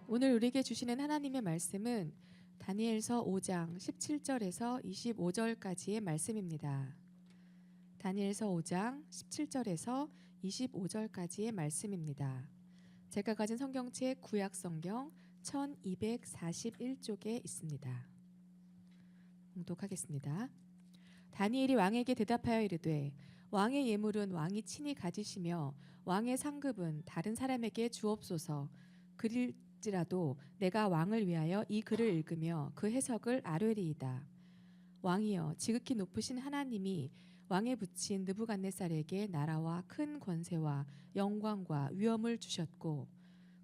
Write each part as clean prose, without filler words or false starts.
오늘 우리에게 주시는 하나님의 말씀은 다니엘서 5장 17절에서 25절까지의 말씀입니다. 다니엘서 5장 17절에서 25절까지의 말씀입니다. 제가 가진 성경책 구약성경 1241쪽에 있습니다. 봉독하겠습니다. 다니엘이 왕에게 대답하여 이르되 왕의 예물은 왕이 친히 가지시며 왕의 상급은 다른 사람에게 주옵소서. 그릴지라도 내가 왕을 위하여 이 글을 읽으며 그 해석을 아뢰리이다. 왕이여, 지극히 높으신 하나님이 왕에 붙인 느부갓네살에게 나라와 큰 권세와 영광과 위엄을 주셨고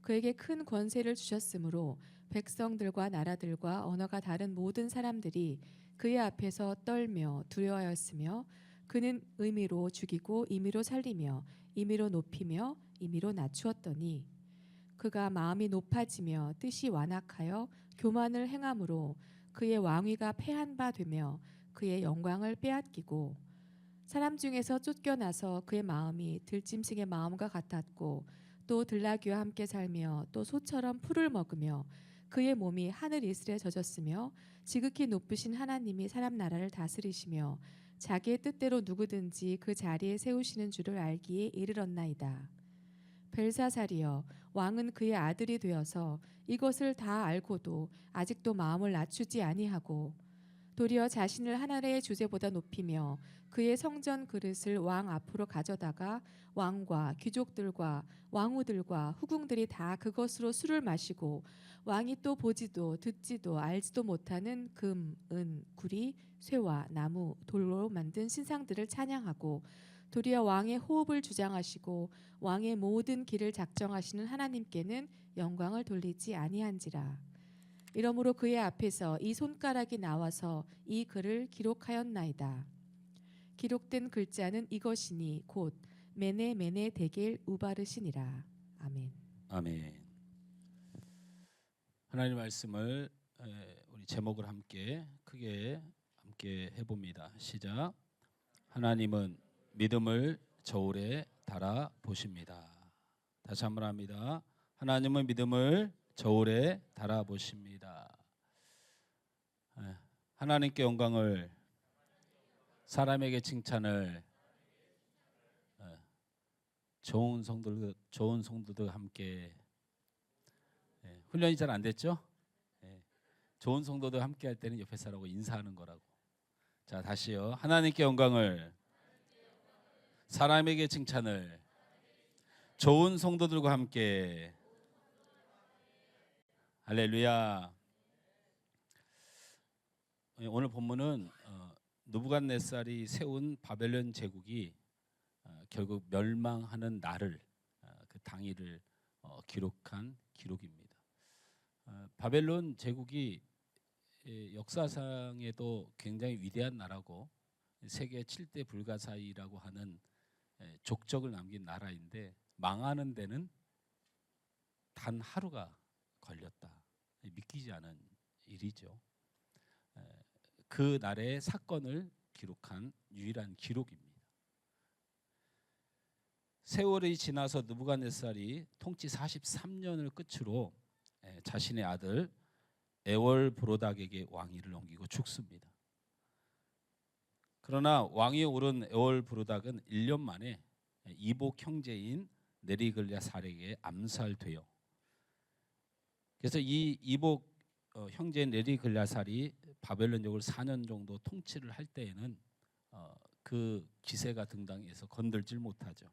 그에게 큰 권세를 주셨으므로 백성들과 나라들과 언어가 다른 모든 사람들이 그의 앞에서 떨며 두려워하였으며 그는 의미로 죽이고 임의로 살리며 임의로 높이며 임의로 낮추었더니 그가 마음이 높아지며 뜻이 완악하여 교만을 행함으로 그의 왕위가 패한 바 되며 그의 영광을 빼앗기고 사람 중에서 쫓겨나서 그의 마음이 들짐승의 마음과 같았고 또 들나귀와 함께 살며 또 소처럼 풀을 먹으며 그의 몸이 하늘 이슬에 젖었으며 지극히 높으신 하나님이 사람 나라를 다스리시며 자기의 뜻대로 누구든지 그 자리에 세우시는 줄을 알기에 이르렀나이다. 벨사살이여, 왕은 그의 아들이 되어서 이것을 다 알고도 아직도 마음을 낮추지 아니하고 도리어 자신을 하늘의 주제보다 높이며 그의 성전 그릇을 왕 앞으로 가져다가 왕과 귀족들과 왕후들과 후궁들이 다 그것으로 술을 마시고 왕이 또 보지도 듣지도 알지도 못하는 금, 은, 구리, 쇠와 나무, 돌로 만든 신상들을 찬양하고 도리어 왕의 호흡을 주장하시고 왕의 모든 길을 작정하시는 하나님께는 영광을 돌리지 아니한지라. 이러므로 그의 앞에서 이 손가락이 나와서 이 글을 기록하였나이다. 기록된 글자는 이것이니 곧 메네 메네 데겔 우바르시니라. 아멘. 아멘. 하나님의 말씀을 우리 제목을 함께 크게 해봅니다. 시작. 하나님은 믿음을 저울에 달아 보십니다. 다시 한번 합니다. 하나님은 믿음을 저울에 달아 보십니다. 하나님께 영광을, 사람에게 칭찬을, 좋은 성도들 함께. 훈련이 잘 안 됐죠? 좋은 성도들 함께 할 때는 옆에 사람하고 인사하는 거라고. 자, 다시요. 하나님께 영광을, 사람에게 칭찬을, 좋은 성도들과 함께. 할렐루야. 오늘 본문은 느부갓네살이 세운 바벨론 제국이 결국 멸망하는 날을, 그 당일을 기록한 기록입니다. 바벨론 제국이 역사상에도 굉장히 위대한 나라고 세계 7대 불가사의라고 하는 족적을 남긴 나라인데 망하는 데는 단 하루가 걸렸다. 믿기지 않은 일이죠. 그 날의 사건을 기록한 유일한 기록입니다. 세월이 지나서 느부갓네살이 통치 43년을 끝으로 자신의 아들 에월브로닥에게 왕위를 넘기고 죽습니다. 그러나 왕위에 오른 에월브로닥은 1년 만에 이복 형제인 네리글랴살에게 암살돼요. 그래서 이 이복 형제인 네리글랴살이 바벨론족을 4년 정도 통치를 할 때에는 그 기세가 등당해서 건들질 못하죠.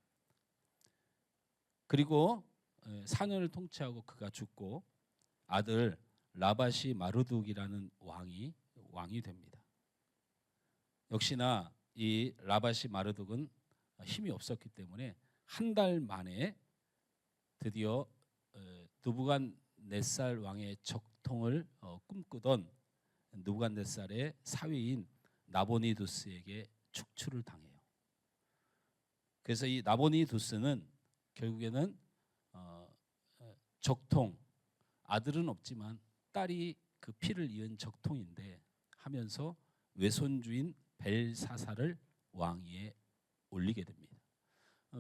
그리고 4년을 통치하고 그가 죽고 아들 라바시 마르둑이라는 왕이 됩니다. 역시나 이 라바시 마르둑은 힘이 없었기 때문에 한 달 만에 드디어 느부갓네살 왕의 적통을 꿈꾸던 느부갓네살의 사위인 나보니두스에게 축출을 당해요. 그래서 이 나보니두스는 결국에는 적통, 아들은 없지만 딸이 그 피를 이은 적통인데 하면서 외손주인 벨사살을 왕위에 올리게 됩니다.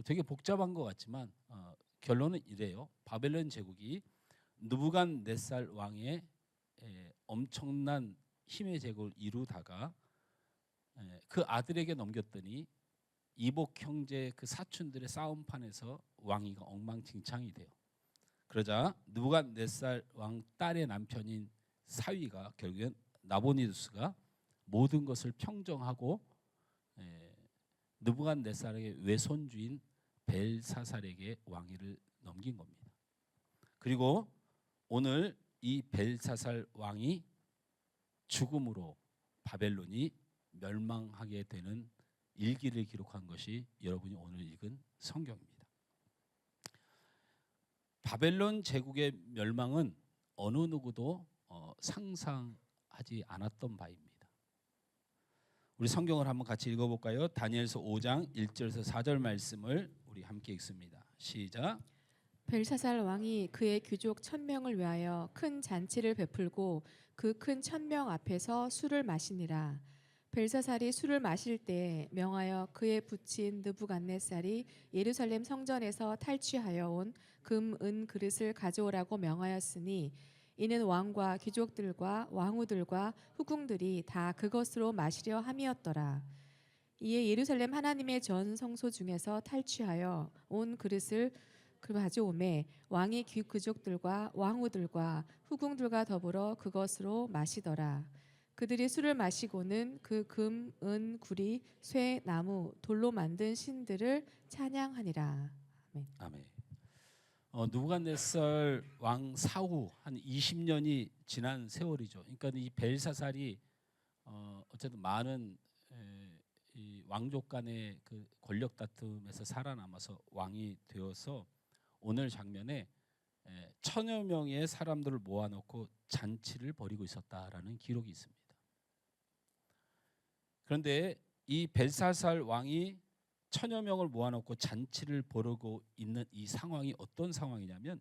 되게 복잡한 것 같지만 결론은 이래요. 바벨론 제국이 느부갓네살 왕의 엄청난 힘의 제국을 이루다가 그 아들에게 넘겼더니 이복 형제 그 사촌들의 싸움판에서 왕위가 엉망진창이 돼요. 그러자 느부갓네살 왕 딸의 남편인 사위가 결국엔 나보니두스가 모든 것을 평정하고 느부갓네살의 외손주인 벨사살에게 왕위를 넘긴 겁니다. 그리고 오늘 이 벨사살 왕이 죽음으로 바벨론이 멸망하게 되는 일기를 기록한 것이 여러분이 오늘 읽은 성경입니다. 바벨론 제국의 멸망은 어느 누구도 상상하지 않았던 바입니다. 우리 성경을 한번 같이 읽어볼까요? 다니엘서 5장 1절에서 4절 말씀을 우리 함께 읽습니다. 시작. 벨사살 왕이 그의 귀족 1000명을 위하여 큰 잔치를 베풀고 그 큰 1000명 앞에서 술을 마시니라. 벨사살이 술을 마실 때 명하여 그의 부친 느부갓네살이 예루살렘 성전에서 탈취하여 온 금, 은 그릇을 가져오라고 명하였으니 이는 왕과 귀족들과 왕후들과 후궁들이 다 그것으로 마시려 함이었더라. 이에 예루살렘 하나님의 전 성소 중에서 탈취하여 온 그릇을 가져오매 왕이 귀족들과 왕후들과 후궁들과 더불어 그것으로 마시더라. 그들이 술을 마시고는 그 금, 은, 구리, 쇠, 나무, 돌로 만든 신들을 찬양하니라. 아멘. 아멘. 느부갓네살 왕 사후 한 20년이 지난 세월이죠. 그러니까 이 벨사살이 어쨌든 많은 이 왕족 간의 그 권력 다툼에서 살아남아서 왕이 되어서 오늘 장면에 1000여 명의 사람들을 모아놓고 잔치를 벌이고 있었다라는 기록이 있습니다. 그런데 이 벨사살 왕이 1000여 명을 모아놓고 잔치를 벌이고 있는 이 상황이 어떤 상황이냐면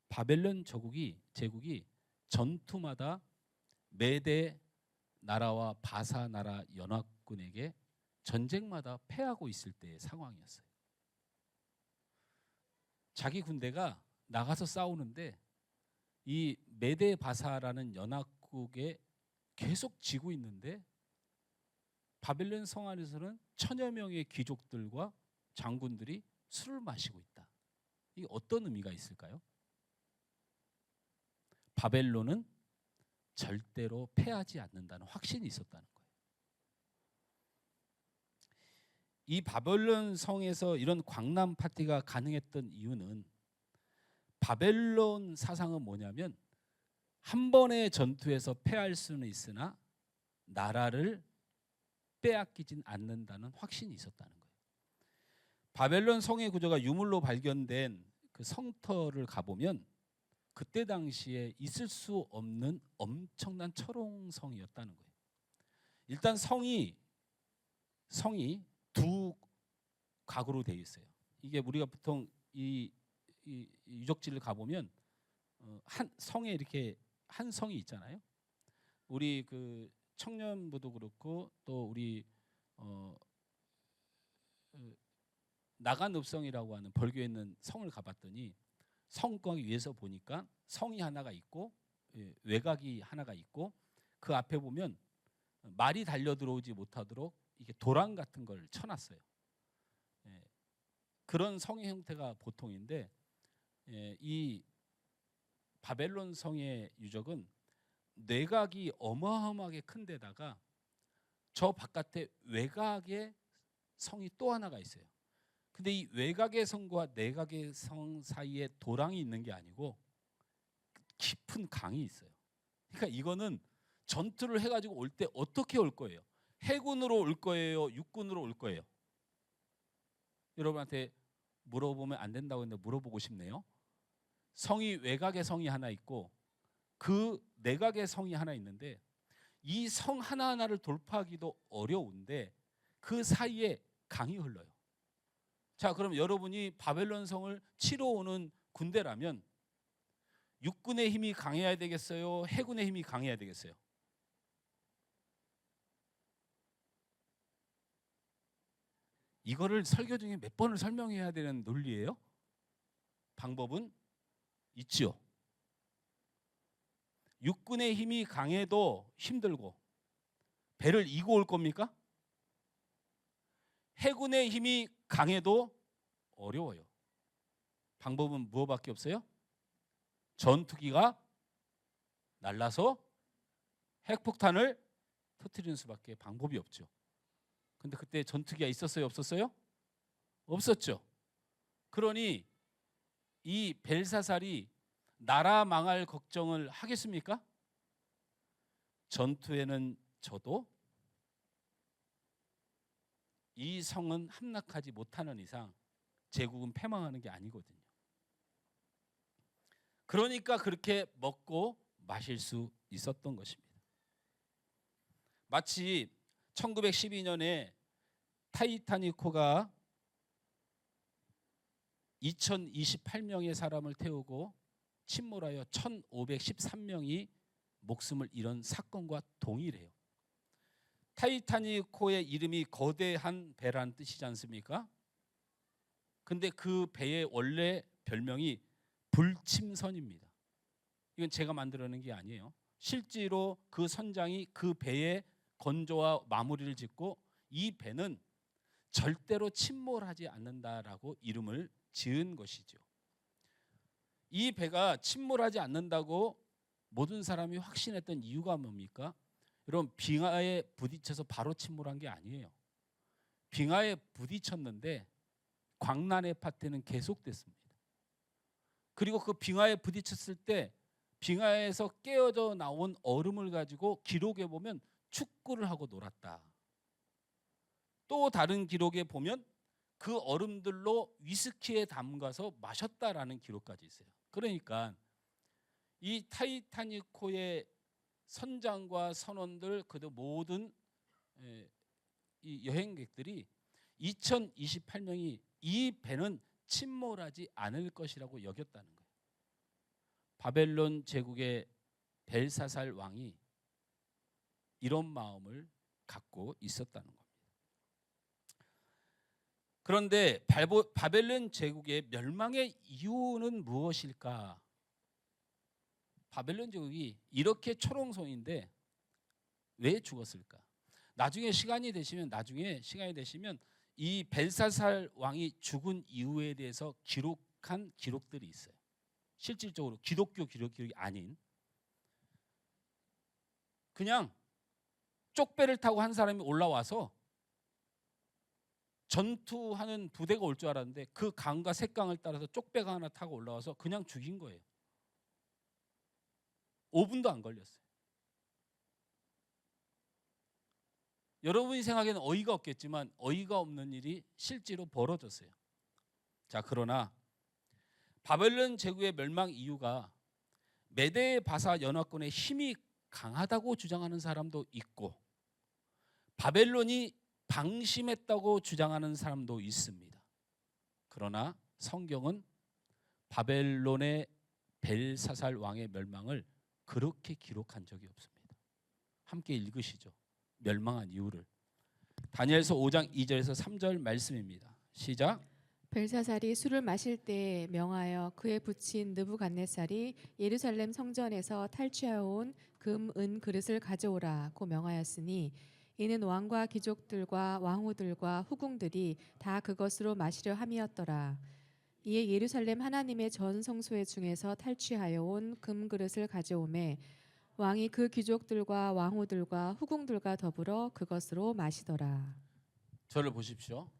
바벨론 제국이 전투마다 메대 나라와 바사 나라 연합군에게 전쟁마다 패하고 있을 때의 상황이었어요. 자기 군대가 나가서 싸우는데 이 메대 바사라는 연합국에 계속 지고 있는데 바벨론 성 안에서는 1000여 명의 귀족들과 장군들이 술을 마시고 있다. 이게 어떤 의미가 있을까요? 바벨론은 절대로 패하지 않는다는 확신이 있었다는 거예요. 이 바벨론 성에서 이런 광람 파티가 가능했던 이유는 바벨론 사상은 뭐냐면 한 번의 전투에서 패할 수는 있으나 나라를 빼앗기진 않는다는 확신이 있었다는 거예요. 바벨론 성의 구조가 유물로 발견된 그 성터를 가보면 그때 당시에 있을 수 없는 엄청난 철옹성이었다는 거예요. 일단 성이 두 각으로 되어 있어요. 이게 우리가 보통 이 유적지를 가보면 한 성에 이렇게 한 성이 있잖아요. 우리 그 청년부도 그렇고 또 우리 나간읍성이라고 하는 벌교에 있는 성을 가봤더니 성곽 위에서 보니까 성이 하나가 있고 외곽이 하나가 있고 그 앞에 보면 말이 달려 들어오지 못하도록 이게 도랑 같은 걸 쳐놨어요. 그런 성의 형태가 보통인데 이 바벨론 성의 유적은 내각이 어마어마하게 큰 데다가 저 바깥에 외곽에 성이 또 하나가 있어요. 근데 이 외곽의 성과 내각의 성 사이에 도랑이 있는 게 아니고 깊은 강이 있어요. 그러니까 이거는 전투를 해가지고 올 때 어떻게 올 거예요? 해군으로 올 거예요? 육군으로 올 거예요? 여러분한테 물어보면 안 된다고 했는데 물어보고 싶네요. 성이 외곽에 성이 하나 있고 그 내각의 성이 하나 있는데 이 성 하나하나를 돌파하기도 어려운데 그 사이에 강이 흘러요. 자, 그럼 여러분이 바벨론 성을 치러 오는 군대라면 육군의 힘이 강해야 되겠어요? 해군의 힘이 강해야 되겠어요? 이거를 설교 중에 몇 번을 설명해야 되는 논리예요? 방법은 있지요. 육군의 힘이 강해도 힘들고 배를 이고 올 겁니까? 해군의 힘이 강해도 어려워요. 방법은 무엇밖에 없어요? 전투기가 날라서 핵폭탄을 터뜨리는 수밖에 방법이 없죠. 근데 그때 전투기가 있었어요? 없었어요? 없었죠. 그러니 이 벨사살이 나라 망할 걱정을 하겠습니까? 전투에는 져도 이 성은 함락하지 못하는 이상 제국은 패망하는 게 아니거든요. 그러니까 그렇게 먹고 마실 수 있었던 것입니다. 마치 1912년에 타이타닉호가 2028명의 사람을 태우고 침몰하여 1513명이 목숨을 잃은 사건과 동일해요. 타이타닉호의 이름이 거대한 배라는 뜻이지 않습니까? 근데 그 배의 원래 별명이 불침선입니다. 이건 제가 만들어낸 게 아니에요. 실제로 그 선장이 그 배의 건조와 마무리를 짓고 이 배는 절대로 침몰하지 않는다라고 이름을 지은 것이죠. 이 배가 침몰하지 않는다고 모든 사람이 확신했던 이유가 뭡니까? 여러분, 빙하에 부딪혀서 바로 침몰한 게 아니에요. 빙하에 부딪혔는데 광란의 파트는 계속됐습니다. 그리고 그 빙하에 부딪혔을 때 빙하에서 깨어져 나온 얼음을 가지고 기록에 보면 축구를 하고 놀았다. 또 다른 기록에 보면 그 얼음들로 위스키에 담가서 마셨다라는 기록까지 있어요. 그러니까 이 타이타닉호의 선장과 선원들 그도 모든 이 여행객들이 2028명이 이 배는 침몰하지 않을 것이라고 여겼다는 거예요. 바벨론 제국의 벨사살 왕이 이런 마음을 갖고 있었다는 겁니다. 그런데 바벨론 제국의 멸망의 이유는 무엇일까? 바벨론 제국이 이렇게 초롱성인데 왜 죽었을까? 나중에 시간이 되시면 이 벨사살 왕이 죽은 이유에 대해서 기록한 기록들이 있어요. 실질적으로 기독교 기록이 아닌 그냥 쪽배를 타고 한 사람이 올라와서 전투하는 부대가 올 줄 알았는데 그 강과 샛강을 따라서 쪽배가 하나 타고 올라와서 그냥 죽인 거예요. 5분도 안 걸렸어요. 여러분이 생각에는 어이가 없겠지만 어이가 없는 일이 실제로 벌어졌어요. 자, 그러나 바벨론 제국의 멸망 이유가 메데 바사 연합군의 힘이 강하다고 주장하는 사람도 있고 바벨론이 방심했다고 주장하는 사람도 있습니다. 그러나 성경은 바벨론의 벨사살 왕의 멸망을 그렇게 기록한 적이 없습니다. 함께 읽으시죠. 멸망한 이유를. 다니엘서 5장 2절에서 3절 말씀입니다. 시작. 벨사살이 술을 마실 때에 명하여 그에 붙인 느부갓네살이 예루살렘 성전에서 탈취하여 온 금, 은 그릇을 가져오라고 명하였으니 이는 왕과 귀족들과 왕후들과 후궁들이 다 그것으로 마시려 함이었더라. 이에 예루살렘 하나님의 전 성소의 중에서 탈취하여 온 금 그릇을 가져오매 왕이 그 귀족들과 왕후들과 후궁들과 더불어 그것으로 마시더라. 저를 보십시오.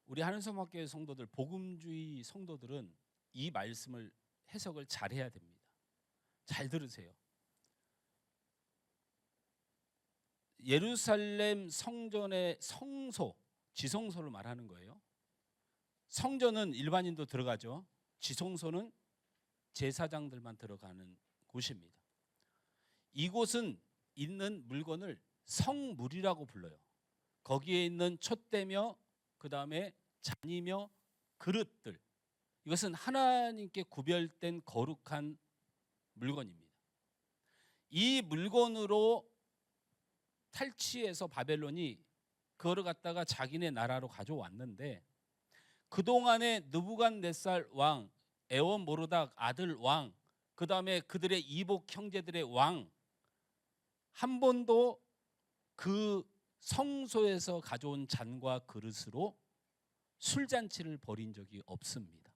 우리 하늘성막교회 성도들, 복음주의 성도들은 이 말씀을 해석을 잘해야 됩니다. 잘 들으세요. 예루살렘 성전의 성소, 지성소를 말하는 거예요. 성전은 일반인도 들어가죠. 지성소는 제사장들만 들어가는 곳입니다. 이곳은 있는 물건을 성물이라고 불러요. 거기에 있는 촛대며 그 다음에 잔이며 그릇들, 이것은 하나님께 구별된 거룩한 물건입니다. 이 물건으로 탈취해서 바벨론이 그거를 갖다가 자기네 나라로 가져왔는데 그동안에 느부갓네살 왕, 에원모르닥 아들 왕, 그 다음에 그들의 이복 형제들의 왕, 한 번도 그 성소에서 가져온 잔과 그릇으로 술잔치를 벌인 적이 없습니다.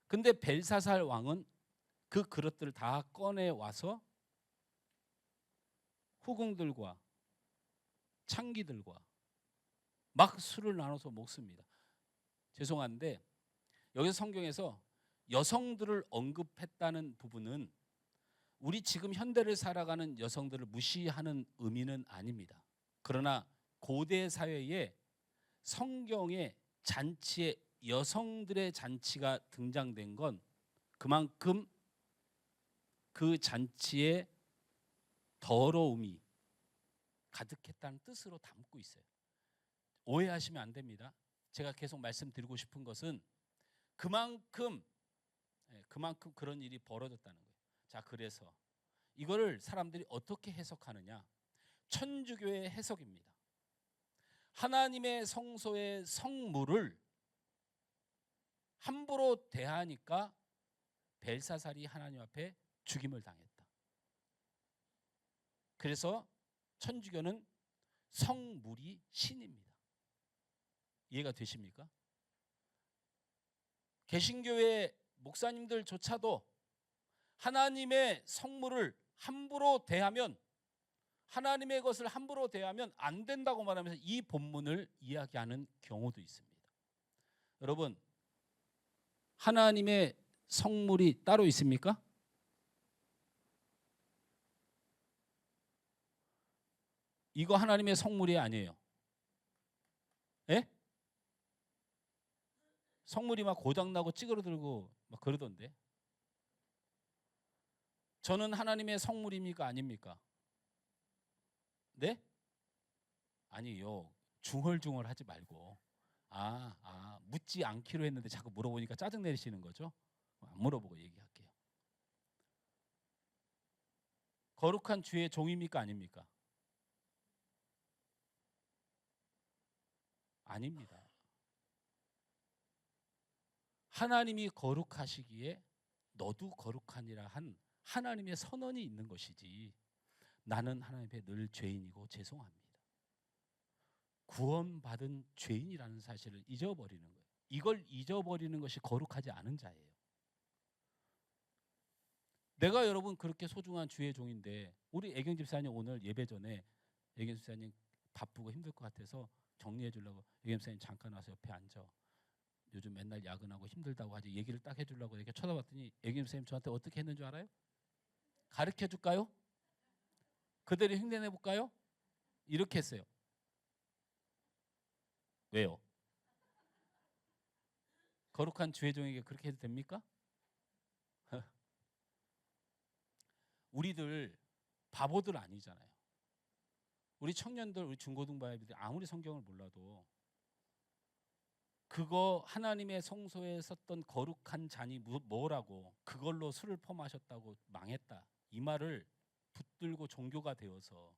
근데 벨사살 왕은 그 그릇들을 다 꺼내 와서 후궁들과 창기들과 막 술을 나눠서 먹습니다. 죄송한데 여기서 성경에서 여성들을 언급했다는 부분은 우리 지금 현대를 살아가는 여성들을 무시하는 의미는 아닙니다. 그러나 고대 사회에 성경의 잔치에 여성들의 잔치가 등장된 건 그만큼 그 잔치에 더러움이 가득했다는 뜻으로 담고 있어요. 오해하시면 안 됩니다. 제가 계속 말씀드리고 싶은 것은 그만큼 그런 일이 벌어졌다는 거예요. 자, 그래서 이거를 사람들이 어떻게 해석하느냐? 천주교의 해석입니다. 하나님의 성소의 성물을 함부로 대하니까 벨사살이 하나님 앞에 죽임을 당했다. 그래서 천주교는 성물이 신입니다. 이해가 되십니까? 개신교의 목사님들조차도 하나님의 성물을 함부로 대하면, 하나님의 것을 함부로 대하면 안 된다고 말하면서 이 본문을 이야기하는 경우도 있습니다. 여러분, 하나님의 성물이 따로 있습니까? 이거 하나님의 성물이 아니에요. 예? 성물이 막 고장나고 찌그러들고 막 그러던데. 저는 하나님의 성물입니까? 아닙니까? 네? 아니요. 중얼중얼 하지 말고. 묻지 않기로 했는데 자꾸 물어보니까 짜증 내시는 거죠? 안 물어보고 얘기할게요. 거룩한 주의 종입니까? 아닙니까? 아닙니다. 하나님이 거룩하시기에 너도 거룩하니라 한 하나님의 선언이 있는 것이지, 나는 하나님 앞에 늘 죄인이고 죄송합니다, 구원받은 죄인이라는 사실을 잊어버리는 거예요. 이걸 잊어버리는 것이 거룩하지 않은 자예요. 내가 여러분 그렇게 소중한 주의 종인데, 우리 애경 집사님 오늘 예배 전에 애경 집사님 바쁘고 힘들 것 같아서 정리해 주려고, 애경 집사님 잠깐 와서 옆에 앉아, 요즘 맨날 야근하고 힘들다고 하지, 얘기를 딱 해주려고 이렇게 쳐다봤더니 애경 집사님 저한테 어떻게 했는 줄 알아요? 가르쳐 줄까요? 그대로 흉내내 볼까요? 이렇게 했어요. 왜요? 거룩한 주의 종에게 그렇게 해도 됩니까? 우리들 바보들 아니잖아요. 우리 청년들, 우리 중고등부아이들이 아무리 성경을 몰라도 그거 하나님의 성소에 썼던 거룩한 잔이 뭐라고, 그걸로 술을 퍼마셨다고 망했다, 이 말을 붙들고 종교가 되어서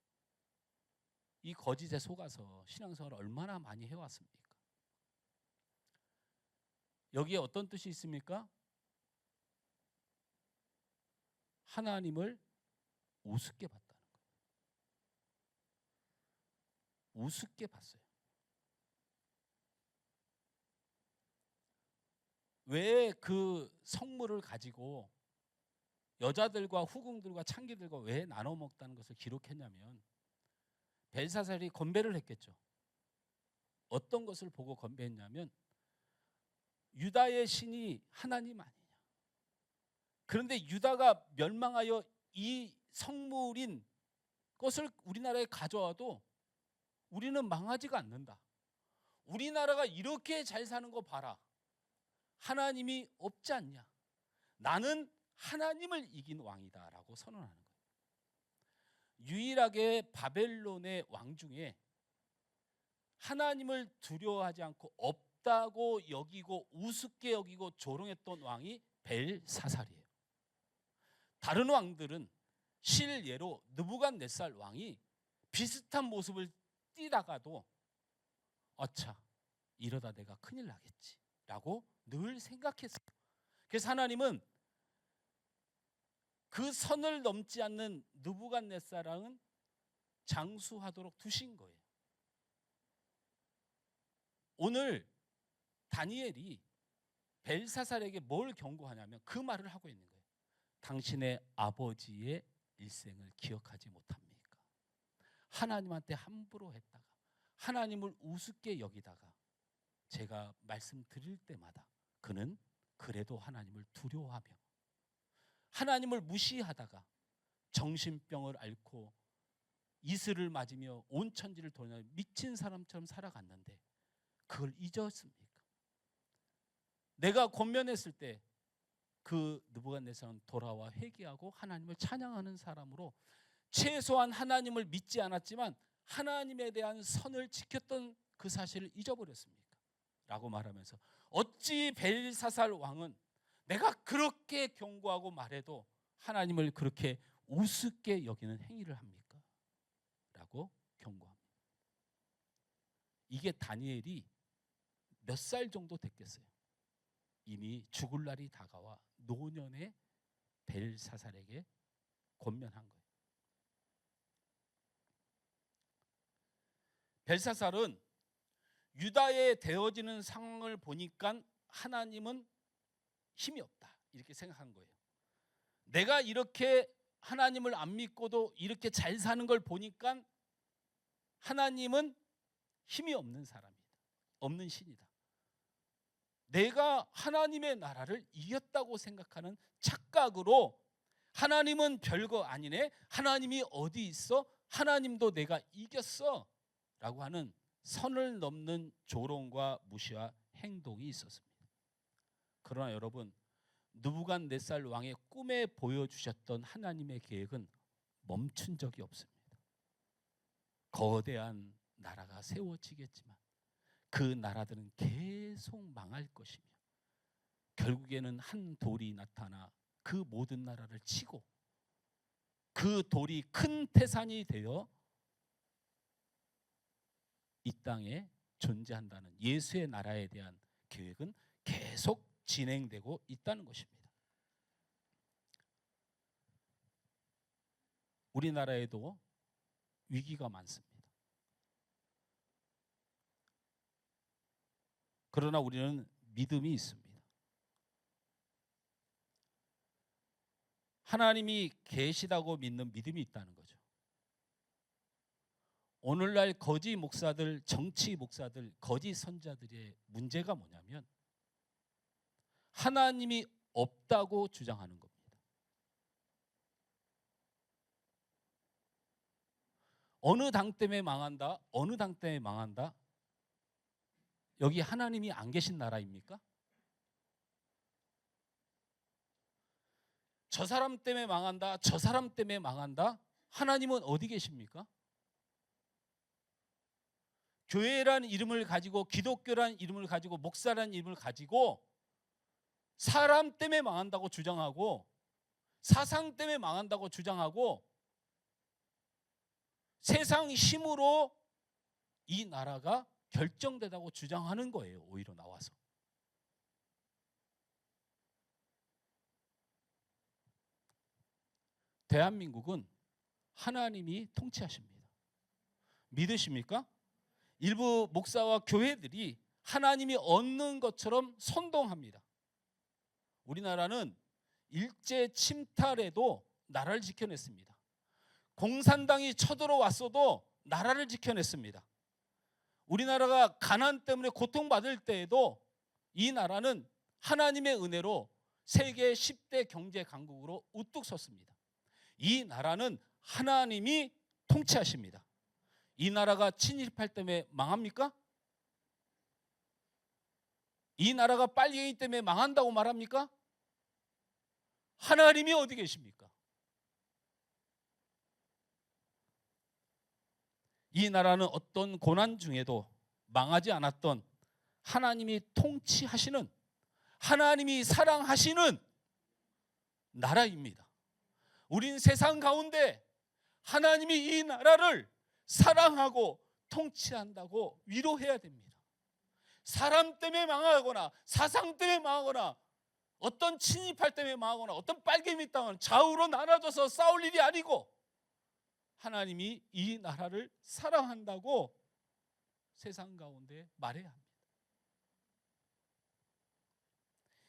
이 거짓에 속아서 신앙생활을 얼마나 많이 해왔습니까? 여기에 어떤 뜻이 있습니까? 하나님을 우습게 봤다는 거예요. 우습게 봤어요. 왜 그 성물을 가지고 여자들과 후궁들과 창기들과 왜 나눠 먹다는 것을 기록했냐면, 벨사살이 건배를 했겠죠. 어떤 것을 보고 건배했냐면, 유다의 신이 하나님 아니냐. 그런데 유다가 멸망하여 이 성물인 것을 우리나라에 가져와도 우리는 망하지가 않는다. 우리나라가 이렇게 잘 사는 거 봐라. 하나님이 없지 않냐. 나는 하나님을 이긴 왕이다라고 선언하는 거예요. 유일하게 바벨론의 왕 중에 하나님을 두려워하지 않고 없다고 여기고 우습게 여기고 조롱했던 왕이 벨사살이에요. 다른 왕들은 실예로 느부갓네살 왕이 비슷한 모습을 띠다가도 어차 이러다 내가 큰일 나겠지라고 늘 생각했어요. 그래서 하나님은 그 선을 넘지 않는 느부갓네살은 장수하도록 두신 거예요. 오늘 다니엘이 벨사살에게 뭘 경고하냐면 그 말을 하고 있는 거예요. 당신의 아버지의 일생을 기억하지 못합니까? 하나님한테 함부로 했다가 하나님을 우습게 여기다가 제가 말씀드릴 때마다 그는 그래도 하나님을 두려워하며 하나님을 무시하다가 정신병을 앓고 이슬을 맞으며 온 천지를 돌며 미친 사람처럼 살아갔는데 그걸 잊었습니까? 내가 권면했을 때 그 느부갓네살은 돌아와 회개하고 하나님을 찬양하는 사람으로 최소한 하나님을 믿지 않았지만 하나님에 대한 선을 지켰던 그 사실을 잊어버렸습니까? 라고 말하면서 어찌 벨사살 왕은 내가 그렇게 경고하고 말해도 하나님을 그렇게 우습게 여기는 행위를 합니까? 라고 경고합니다. 이게 다니엘이 몇 살 정도 됐겠어요? 이미 죽을 날이 다가와 노년의 벨사살에게 권면한 거예요. 벨사살은 유다에 되어지는 상황을 보니까 하나님은 힘이 없다 이렇게 생각한 거예요. 내가 이렇게 하나님을 안 믿고도 이렇게 잘 사는 걸 보니까 하나님은 힘이 없는 사람이다. 없는 신이다. 내가 하나님의 나라를 이겼다고 생각하는 착각으로 하나님은 별거 아니네. 하나님이 어디 있어? 하나님도 내가 이겼어. 라고 하는 선을 넘는 조롱과 무시와 행동이 있었습니다. 그러나 여러분, 느부갓네살 왕의 꿈에 보여주셨던 하나님의 계획은 멈춘 적이 없습니다. 거대한 나라가 세워지겠지만 그 나라들은 계속 망할 것이며 결국에는 한 돌이 나타나 그 모든 나라를 치고 그 돌이 큰 태산이 되어 이 땅에 존재한다는 예수의 나라에 대한 계획은 계속 진행되고 있다는 것입니다. 우리나라에도 위기가 많습니다. 그러나 우리는 믿음이 있습니다. 하나님이 계시다고 믿는 믿음이 있다는 거죠. 오늘날 거짓 목사들, 정치 목사들, 거짓 선자들의 문제가 뭐냐면 하나님이 없다고 주장하는 겁니다. 어느 당 때문에 망한다, 어느 당 때문에 망한다. 여기 하나님이 안 계신 나라입니까? 저 사람 때문에 망한다, 저 사람 때문에 망한다. 하나님은 어디 계십니까? 교회라는 이름을 가지고 기독교라는 이름을 가지고 목사라는 이름을 가지고 사람 때문에 망한다고 주장하고 사상 때문에 망한다고 주장하고 세상 힘으로 이 나라가 결정되다고 주장하는 거예요. 오히려 나와서. 대한민국은 하나님이 통치하십니다. 믿으십니까? 일부 목사와 교회들이 하나님이 없는 것처럼 선동합니다. 우리나라는 일제 침탈에도 나라를 지켜냈습니다. 공산당이 쳐들어왔어도 나라를 지켜냈습니다. 우리나라가 가난 때문에 고통받을 때에도 이 나라는 하나님의 은혜로 세계 10대 경제 강국으로 우뚝 섰습니다. 이 나라는 하나님이 통치하십니다. 이 나라가 친일파 때문에 망합니까? 이 나라가 빨갱이 때문에 망한다고 말합니까? 하나님이 어디 계십니까? 이 나라는 어떤 고난 중에도 망하지 않았던 하나님이 통치하시는, 하나님이 사랑하시는 나라입니다. 우린 세상 가운데 하나님이 이 나라를 사랑하고 통치한다고 위로해야 됩니다. 사람 때문에 망하거나 사상 때문에 망하거나 어떤 친일파 때문에 망하거나 어떤 빨갱이 때문에 좌우로 나눠져서 싸울 일이 아니고 하나님이 이 나라를 사랑한다고 세상 가운데 말해야 합니다.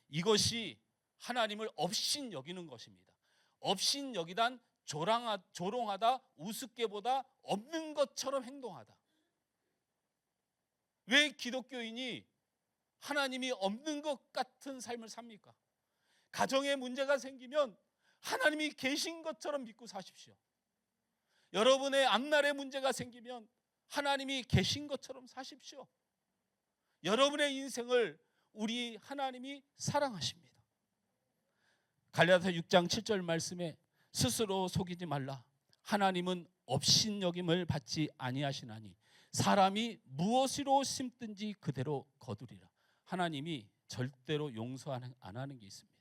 이것이 하나님을 업신 여기는 것입니다. 업신 여기단 조롱하다, 우습게 보다, 없는 것처럼 행동하다. 왜 기독교인이 하나님이 없는 것 같은 삶을 삽니까? 가정에 문제가 생기면 하나님이 계신 것처럼 믿고 사십시오. 여러분의 앞날에 문제가 생기면 하나님이 계신 것처럼 사십시오. 여러분의 인생을 우리 하나님이 사랑하십니다. 갈라디아서 6장 7절 말씀에 스스로 속이지 말라. 하나님은 업신여김을 받지 아니하시나니 사람이 무엇으로 심든지 그대로 거두리라. 하나님이 절대로 용서 안 하는 게 있습니다.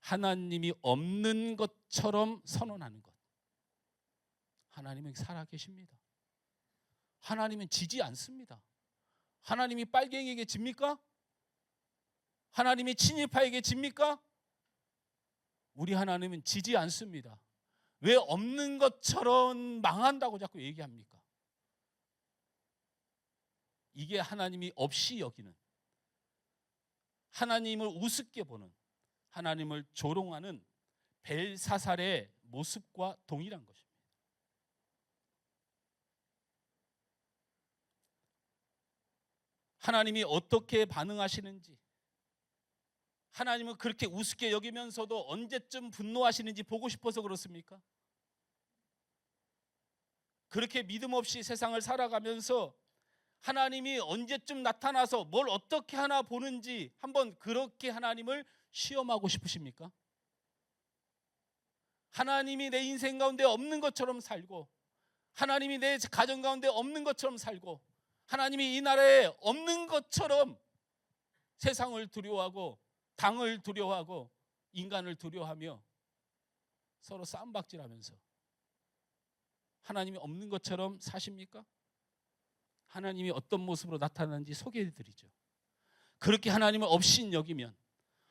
하나님이 없는 것처럼 선언하는 것. 하나님은 살아계십니다. 하나님은 지지 않습니다. 하나님이 빨갱이에게 집니까? 하나님이 친일파에게 집니까? 우리 하나님은 지지 않습니다. 왜 없는 것처럼 망한다고 자꾸 얘기합니까? 이게 하나님이 없이 여기는, 하나님을 우습게 보는, 하나님을 조롱하는 벨사살의 모습과 동일한 것입니다. 하나님이 어떻게 반응하시는지, 하나님은 그렇게 우습게 여기면서도 언제쯤 분노하시는지 보고 싶어서 그렇습니까? 그렇게 믿음 없이 세상을 살아가면서 하나님이 언제쯤 나타나서 뭘 어떻게 하나 보는지 한번 그렇게 하나님을 시험하고 싶으십니까? 하나님이 내 인생 가운데 없는 것처럼 살고, 하나님이 내 가정 가운데 없는 것처럼 살고, 하나님이 이 나라에 없는 것처럼 세상을 두려워하고 당을 두려워하고 인간을 두려워하며 서로 싸움박질하면서 하나님이 없는 것처럼 사십니까? 하나님이 어떤 모습으로 나타나는지 소개해드리죠. 그렇게 하나님을 없인 여기면,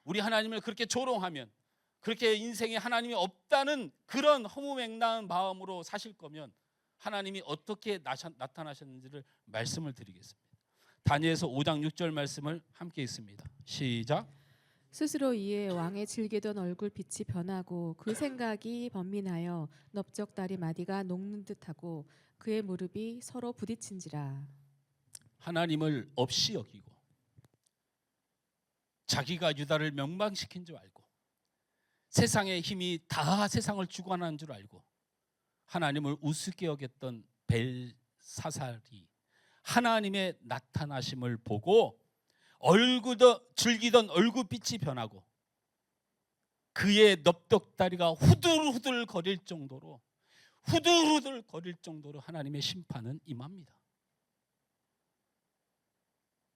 우리 하나님을 그렇게 조롱하면, 그렇게 인생에 하나님이 없다는 그런 허무맹랑한 마음으로 사실 거면 하나님이 어떻게 나타나셨는지를 말씀을 드리겠습니다. 다니엘서 5장 6절 말씀을 함께 읽습니다. 시작. 스스로 이에 왕의 질게던 얼굴 빛이 변하고 그 생각이 번민하여 넓적다리 마디가 녹는 듯하고 그의 무릎이 서로 부딪힌지라. 하나님을 없이 여기고 자기가 유다를 멸망시킨 줄 알고 세상의 힘이 다 세상을 주관하는 줄 알고 하나님을 우습게 여겼던 벨사살이 하나님의 나타나심을 보고 즐기던 얼굴빛이 변하고 그의 넓적다리가 후들후들 거릴 정도로 하나님의 심판은 임합니다.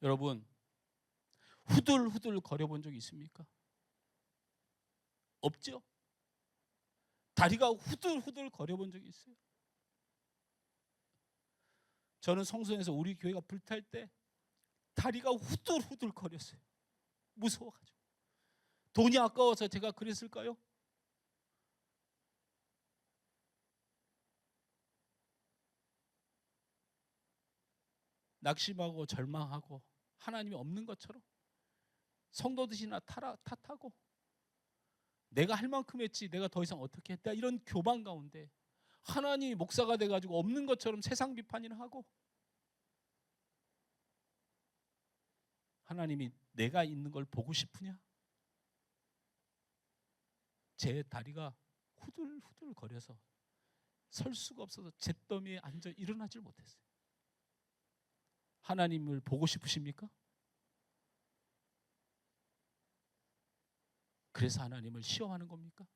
여러분, 후들후들 거려본 적 있습니까? 없죠? 다리가 후들후들 거려본 적이 있어요? 저는 성소에서 우리 교회가 불탈 때 다리가 후들후들 거렸어요. 무서워가지고. 돈이 아까워서 제가 그랬을까요? 낙심하고 절망하고 하나님이 없는 것처럼 성도들이나 탓하고 내가 할 만큼 했지 내가 더 이상 어떻게 했다 이런 교만 가운데 하나님이 목사가 돼가지고 없는 것처럼 세상 비판이나 하고 하나님이 내가 있는 걸 보고 싶으냐? 제 다리가 후들후들 거려서 설 수가 없어서 잿더미에 앉아 일어나질 못했어요. 하나님을 보고 싶으십니까? 그래서 하나님을 시험하는 겁니까?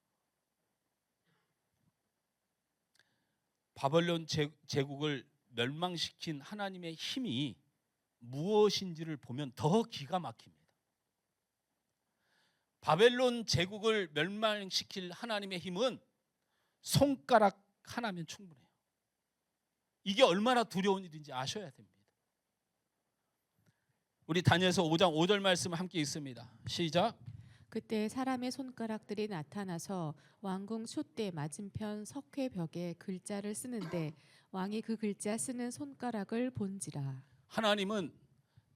바벨론 제국을 멸망시킨 하나님의 힘이 무엇인지를 보면 더 기가 막힙니다. 바벨론 제국을 멸망시킬 하나님의 힘은 손가락 하나면 충분해요. 이게 얼마나 두려운 일인지 아셔야 됩니다. 우리 다니엘서 5장 5절 말씀 함께 읽습니다. 시작. 그때 사람의 손가락들이 나타나서 왕궁 숫대 맞은편 석회벽에 글자를 쓰는데 왕이 그 글자 쓰는 손가락을 본지라. 하나님은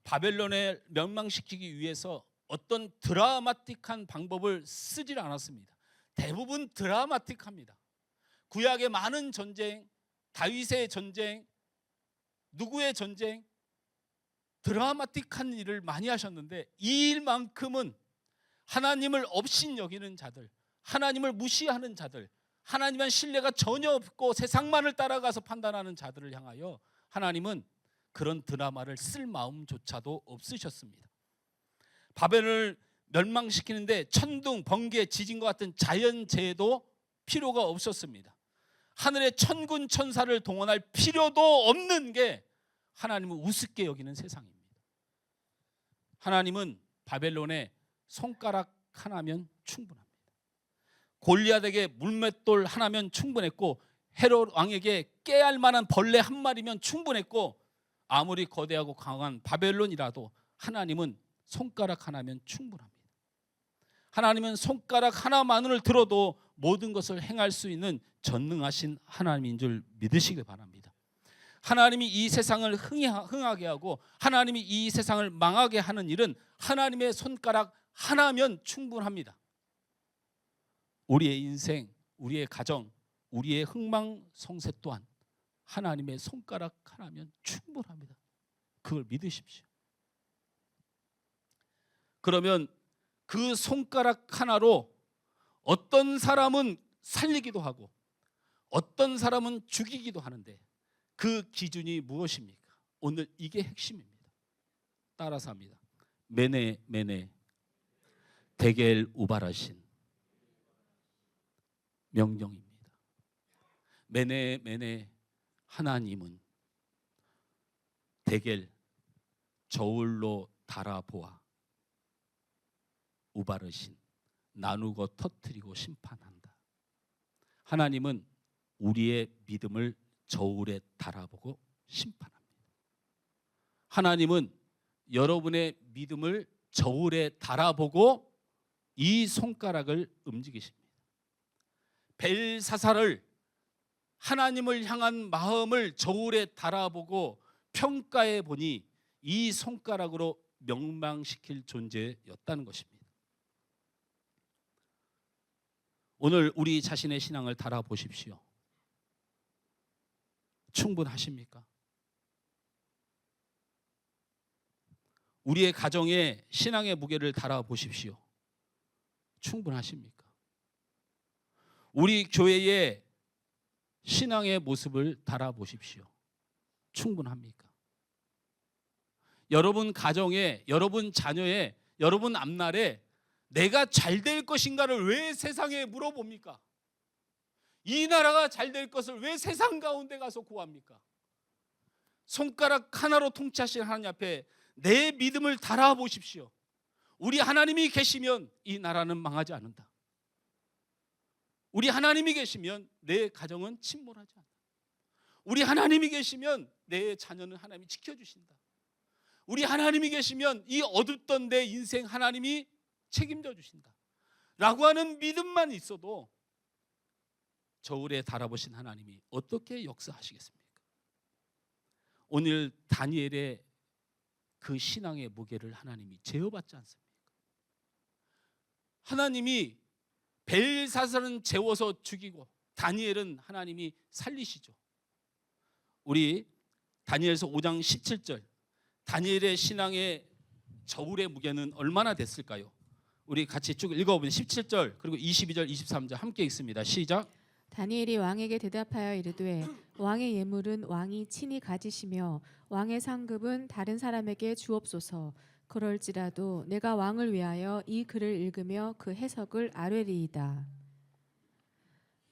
바벨론을 멸망시키기 위해서 어떤 드라마틱한 방법을 쓰질 않았습니다. 대부분 드라마틱합니다. 구약의 많은 전쟁, 다윗의 전쟁, 누구의 전쟁, 드라마틱한 일을 많이 하셨는데 이 일만큼은 하나님을 업신여기는 자들, 하나님을 무시하는 자들, 하나님의 신뢰가 전혀 없고 세상만을 따라가서 판단하는 자들을 향하여 하나님은 그런 드라마를 쓸 마음조차도 없으셨습니다. 바벨을 멸망시키는데 천둥, 번개, 지진과 같은 자연재해도 필요가 없었습니다. 하늘의 천군 천사를 동원할 필요도 없는 게 하나님을 우습게 여기는 세상입니다. 하나님은 바벨론에 손가락 하나면 충분합니다. 골리앗에게 물맷돌 하나면 충분했고 헤롯 왕에게 깨알 만한 벌레 한 마리면 충분했고 아무리 거대하고 강한 바벨론이라도 하나님은 손가락 하나면 충분합니다. 하나님은 손가락 하나만을 들어도 모든 것을 행할 수 있는 전능하신 하나님인 줄 믿으시기 바랍니다. 하나님이 이 세상을 흥하게 하고 하나님이 이 세상을 망하게 하는 일은 하나님의 손가락 하나면 충분합니다. 우리의 인생, 우리의 가정, 우리의 흥망성쇠 또한 하나님의 손가락 하나면 충분합니다. 그걸 믿으십시오. 그러면 그 손가락 하나로 어떤 사람은 살리기도 하고 어떤 사람은 죽이기도 하는데 그 기준이 무엇입니까? 오늘 이게 핵심입니다. 따라서 합니다. 메네 메네 데겔 우바라신 명령입니다. 메네 메네 하나님은 데겔 저울로 달아보아 우바르신 나누고 터뜨리고 심판한다. 하나님은 우리의 믿음을 저울에 달아보고 심판합니다. 하나님은 여러분의 믿음을 저울에 달아보고 이 손가락을 움직이십니다. 벨사살을 하나님을 향한 마음을 저울에 달아보고 평가해 보니 이 손가락으로 멸망시킬 존재였다는 것입니다. 오늘 우리 자신의 신앙을 달아보십시오. 충분하십니까? 우리의 가정에 신앙의 무게를 달아보십시오. 충분하십니까? 우리 교회의 신앙의 모습을 달아보십시오. 충분합니까? 여러분 가정에, 여러분 자녀에, 여러분 앞날에 내가 잘 될 것인가를 왜 세상에 물어봅니까? 이 나라가 잘 될 것을 왜 세상 가운데 가서 구합니까? 손가락 하나로 통치하신 하나님 앞에 내 믿음을 달아보십시오. 우리 하나님이 계시면 이 나라는 망하지 않는다. 우리 하나님이 계시면 내 가정은 침몰하지 않는다. 우리 하나님이 계시면 내 자녀는 하나님이 지켜주신다. 우리 하나님이 계시면 이 어둡던 내 인생 하나님이 책임져 주신다 라고 하는 믿음만 있어도 저울에 달아보신 하나님이 어떻게 역사하시겠습니까? 오늘 다니엘의 그 신앙의 무게를 하나님이 제어받지 않습니까? 하나님이 벨사살은 재워서 죽이고 다니엘은 하나님이 살리시죠. 우리 다니엘서 5장 17절 다니엘의 신앙의 저울의 무게는 얼마나 됐을까요? 우리 같이 쭉 읽어보면 17절 그리고 22절 23절 함께 읽습니다. 시작. 다니엘이 왕에게 대답하여 이르되 왕의 예물은 왕이 친히 가지시며 왕의 상급은 다른 사람에게 주옵소서. 그럴지라도 내가 왕을 위하여 이 글을 읽으며 그 해석을 아뢰리이다.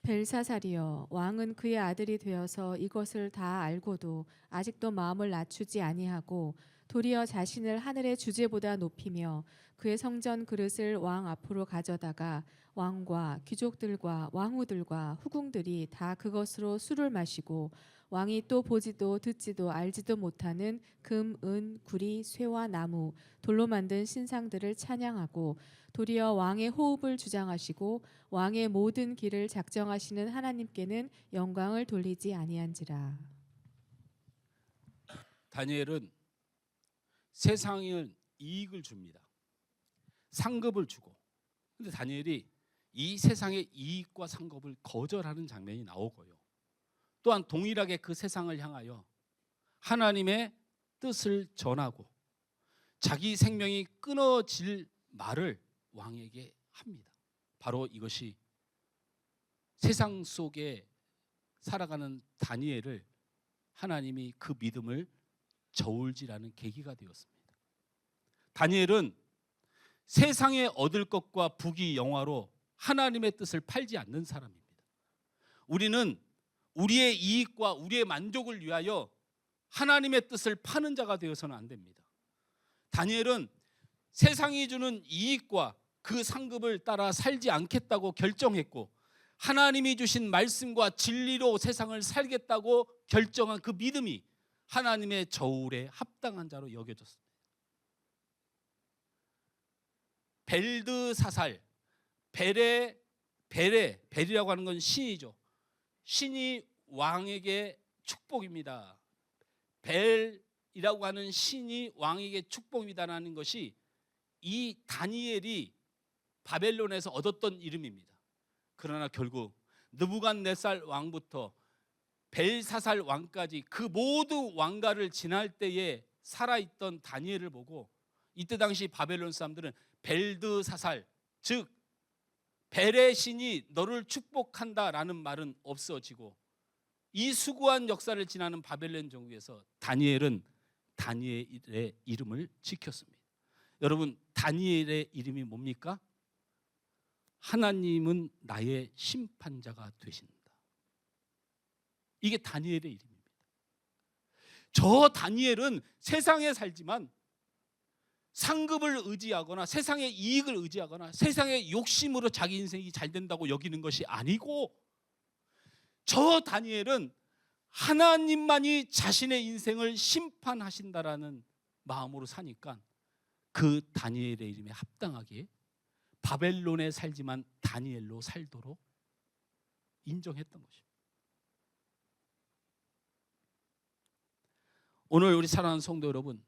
벨사살이여, 왕은 그의 아들이 되어서 이것을 다 알고도 아직도 마음을 낮추지 아니하고 도리어 자신을 하늘의 주제보다 높이며 그의 성전 그릇을 왕 앞으로 가져다가 왕과 귀족들과 왕후들과 후궁들이 다 그것으로 술을 마시고 왕이 또 보지도 듣지도 알지도 못하는 금, 은, 구리, 쇠와 나무, 돌로 만든 신상들을 찬양하고 도리어 왕의 호흡을 주장하시고 왕의 모든 길을 작정하시는 하나님께는 영광을 돌리지 아니한지라. 다니엘은 세상에 이익을 줍니다. 상급을 주고. 근데 다니엘이 이 세상의 이익과 상급을 거절하는 장면이 나오고요. 또한 동일하게 그 세상을 향하여 하나님의 뜻을 전하고 자기 생명이 끊어질 말을 왕에게 합니다. 바로 이것이 세상 속에 살아가는 다니엘을 하나님이 그 믿음을 저울질하는 계기가 되었습니다. 다니엘은 세상에 얻을 것과 부귀 영화로 하나님의 뜻을 팔지 않는 사람입니다. 우리는 우리의 이익과 우리의 만족을 위하여 하나님의 뜻을 파는 자가 되어서는 안 됩니다. 다니엘은 세상이 주는 이익과 그 상급을 따라 살지 않겠다고 결정했고 하나님이 주신 말씀과 진리로 세상을 살겠다고 결정한 그 믿음이 하나님의 저울에 합당한 자로 여겨졌습니다. 벨드사살, 벨이라고 하는 건 신이죠. 신이 왕에게 축복입니다. 벨이라고 하는 신이 왕에게 축복이다라는 것이 이 다니엘이 바벨론에서 얻었던 이름입니다. 그러나 결국 느부갓네살 왕부터 벨사살 왕까지 그 모두 왕가를 지날 때에 살아있던 다니엘을 보고 이때 당시 바벨론 사람들은 벨드사살, 즉 벨의 신이 너를 축복한다라는 말은 없어지고 이 수고한 역사를 지나는 바벨론 정부에서 다니엘은 다니엘의 이름을 지켰습니다. 여러분, 다니엘의 이름이 뭡니까? 하나님은 나의 심판자가 되신다. 이게 다니엘의 이름입니다. 저 다니엘은 세상에 살지만 상급을 의지하거나 세상의 이익을 의지하거나 세상의 욕심으로 자기 인생이 잘 된다고 여기는 것이 아니고 저 다니엘은 하나님만이 자신의 인생을 심판하신다라는 마음으로 사니까 그 다니엘의 이름에 합당하게 바벨론에 살지만 다니엘로 살도록 인정했던 것입니다. 오늘 우리 사랑하는 성도 여러분,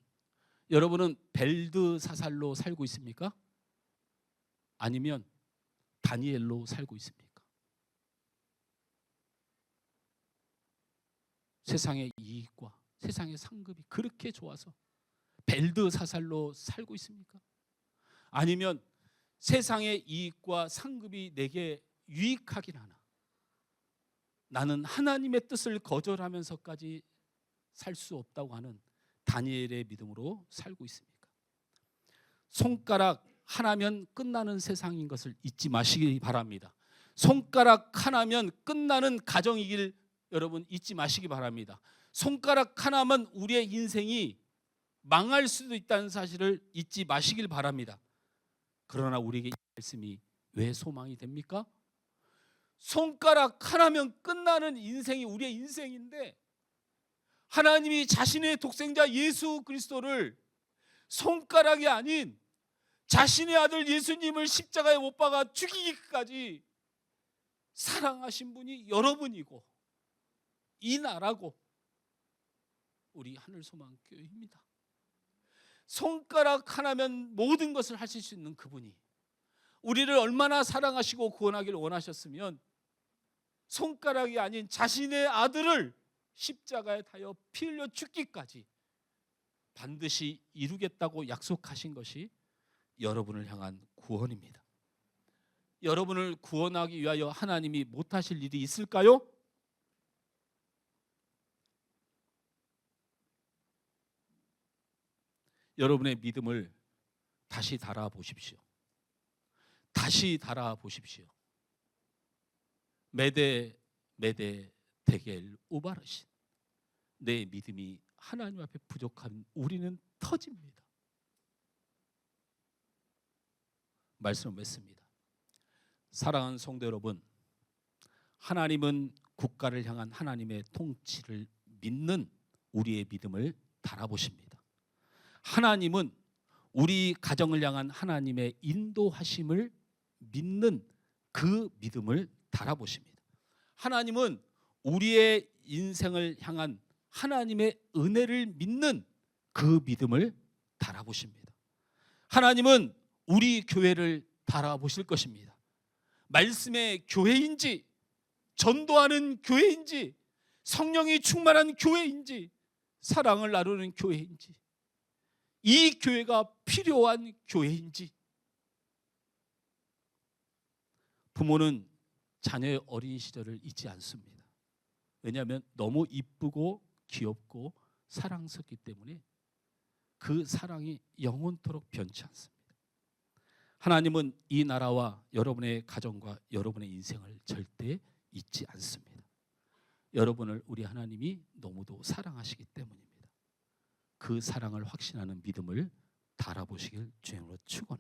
여러분은 벨드사살로 살고 있습니까? 아니면 다니엘로 살고 있습니까? 세상의 이익과 세상의 상급이 그렇게 좋아서 벨드사살로 살고 있습니까? 아니면 세상의 이익과 상급이 내게 유익하긴 하나 나는 하나님의 뜻을 거절하면서까지 살 수 없다고 하는 다니엘의 믿음으로 살고 있습니까? 손가락 하나면 끝나는 세상인 것을 잊지 마시기 바랍니다. 손가락 하나면 끝나는 가정이길 여러분 잊지 마시기 바랍니다. 손가락 하나면 우리의 인생이 망할 수도 있다는 사실을 잊지 마시길 바랍니다. 그러나 우리에게 이 말씀이 왜 소망이 됩니까? 손가락 하나면 끝나는 인생이 우리의 인생인데 하나님이 자신의 독생자 예수 그리스도를 손가락이 아닌 자신의 아들 예수님을 십자가에 못 박아 죽이기까지 사랑하신 분이 여러분이고 이 나라고 우리 하늘소망교회입니다. 손가락 하나면 모든 것을 하실 수 있는 그분이 우리를 얼마나 사랑하시고 구원하기를 원하셨으면 손가락이 아닌 자신의 아들을 십자가에 달여 피 흘려 죽기까지 반드시 이루겠다고 약속하신 것이 여러분을 향한 구원입니다. 여러분을 구원하기 위하여 하나님이 못하실 일이 있을까요? 여러분의 믿음을 다시 달아보십시오. 다시 달아보십시오. 메데 메데 데겔 우바르신 내 믿음이 하나님 앞에 부족한 우리는 터집니다. 말씀을 맺습니다. 사랑하는 성도 여러분, 하나님은 국가를 향한 하나님의 통치를 믿는 우리의 믿음을 달아보십니다. 하나님은 우리 가정을 향한 하나님의 인도하심을 믿는 그 믿음을 달아보십니다. 하나님은 우리의 인생을 향한 하나님의 은혜를 믿는 그 믿음을 달아보십니다. 하나님은 우리 교회를 달아보실 것입니다. 말씀의 교회인지, 전도하는 교회인지, 성령이 충만한 교회인지, 사랑을 나누는 교회인지, 이 교회가 필요한 교회인지. 부모는 자녀의 어린 시절을 잊지 않습니다. 왜냐하면 너무 이쁘고 귀엽고 사랑스럽기 때문에 그 사랑이 영원토록 변치 않습니다. 하나님은 이 나라와 여러분의 가정과 여러분의 인생을 절대 잊지 않습니다. 여러분을 우리 하나님이 너무도 사랑하시기 때문입니다. 그 사랑을 확신하는 믿음을 달아보시길 주님으로 축원합니다.